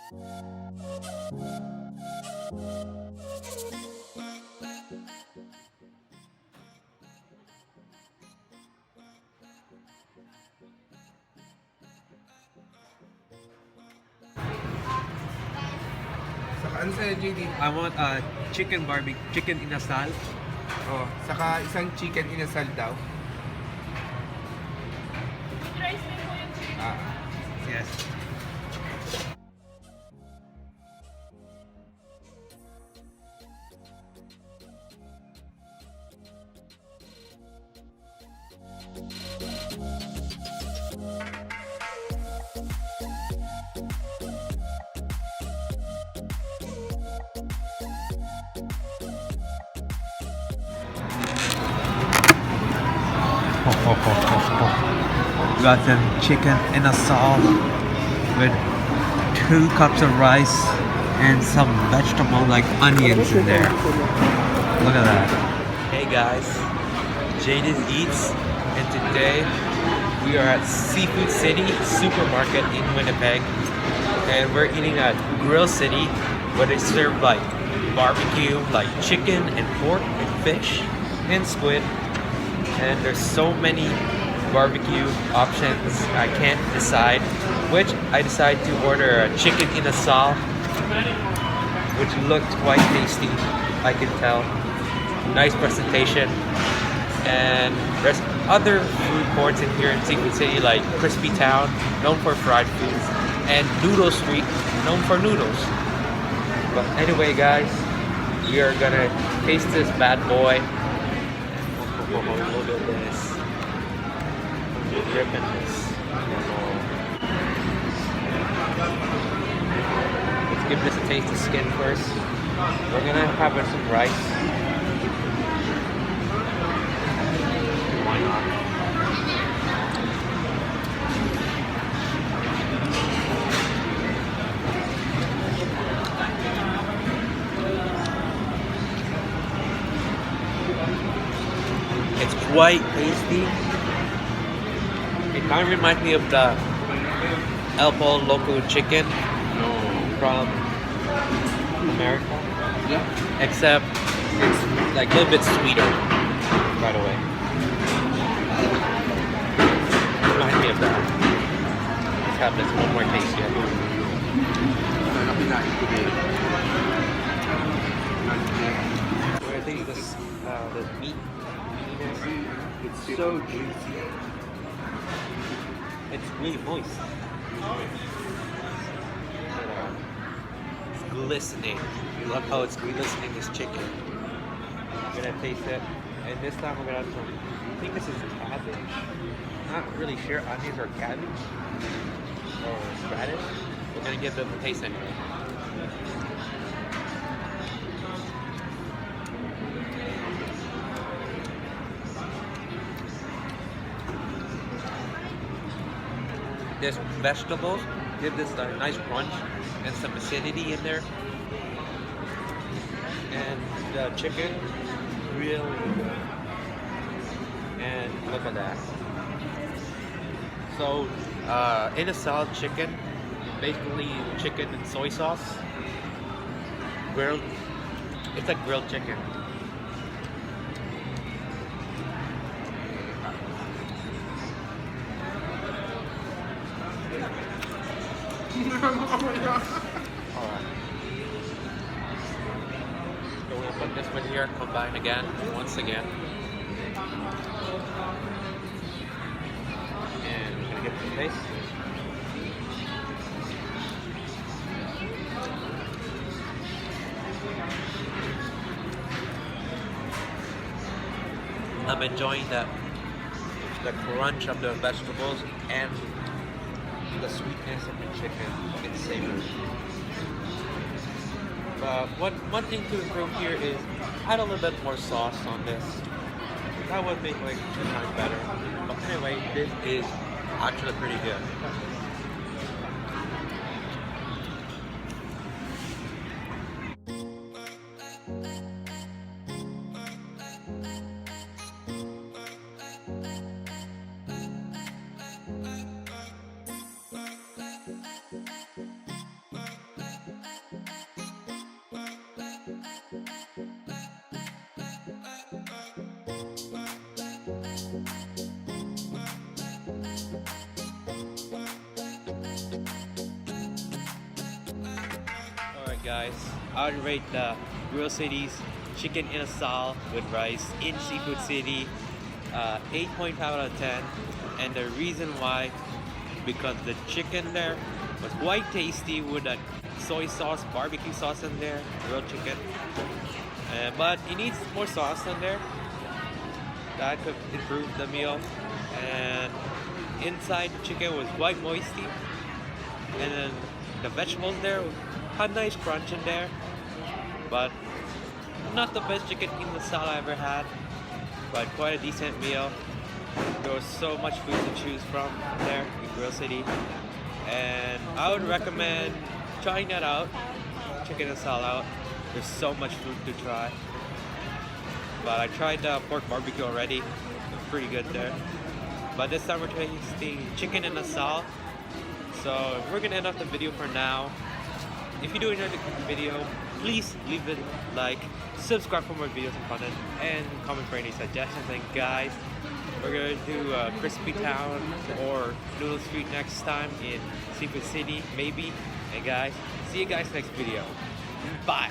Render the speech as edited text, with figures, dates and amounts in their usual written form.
Ano sa'yo, JD? I want chicken barbecue, chicken inasal. Oh, saka isang chicken inasal daw. Ah. Yes. Got some chicken inasal with 2 cups of rice and some vegetable like onions in there. Look at that. Hey guys, JDizzEats, and today we are at Seafood City Supermarket in Winnipeg, and we're eating at Grill City, where they serve like barbecue, like chicken and pork and fish and squid, and there's so many barbecue options. I can't decide which. I decided to order a chicken inasal, which looked quite tasty, I can tell. Nice presentation. And there's other food courts in here in Seafood City, like Crispy Town, known for fried foods, and Noodle Street, known for noodles. But anyway guys, we are gonna taste this bad boy. Look at this. Ripping this. Let's give this a taste of skin first. We're gonna have some rice. Why not? It's quite tasty. It kind of reminds me of the El Pollo Loco chicken from America. Yeah. Except it's like a little bit sweeter right away. Reminds me of that. Let's have this one more taste here. I think this the meat it's so juicy. It's really moist. It's glistening. You love how it's glistening, this chicken. I'm gonna taste it. And this time we're gonna have some, I think this is cabbage. Not really sure, onions or cabbage. Or radish. We're gonna give them a taste anyway. There's vegetables, give this a nice crunch and some acidity in there. And the chicken, really good. And look at that. So, Inasal chicken, basically chicken and soy sauce. Grilled, it's like grilled chicken. Alright. So we'll put this one here, combine again, once again. And we're gonna give it a taste. I'm enjoying the crunch of the vegetables and the sweetness of the chicken. It's savory. But one thing to improve here is add a little bit more sauce on this. That would make like 2 times better. But anyway, this is actually pretty good. guys, I would rate the Grill City's Chicken Inasal with rice in Seafood City 8.5 out of 10. And the reason why, because the chicken there was quite tasty with that soy sauce, barbecue sauce in there, grilled chicken. But it needs more sauce in there. That could improve the meal. And inside the chicken was quite moisty. And then the vegetables there had nice crunch in there. But not the best chicken inasal I ever had. But quite a decent meal. There was so much food to choose from there in Grill City. And I would recommend trying that out. Chicken Inasal out. There's so much food to try. But I tried the pork barbecue already. It's pretty good there. But this time we're tasting Chicken Inasal. So we're gonna end off the video for now. If you do enjoy the video, please leave a like, subscribe for more videos and content, and comment for any suggestions. And guys, we're gonna do Crispy Town or Noodle Street next time in Seafood City, maybe. And guys, see you guys next video. Bye.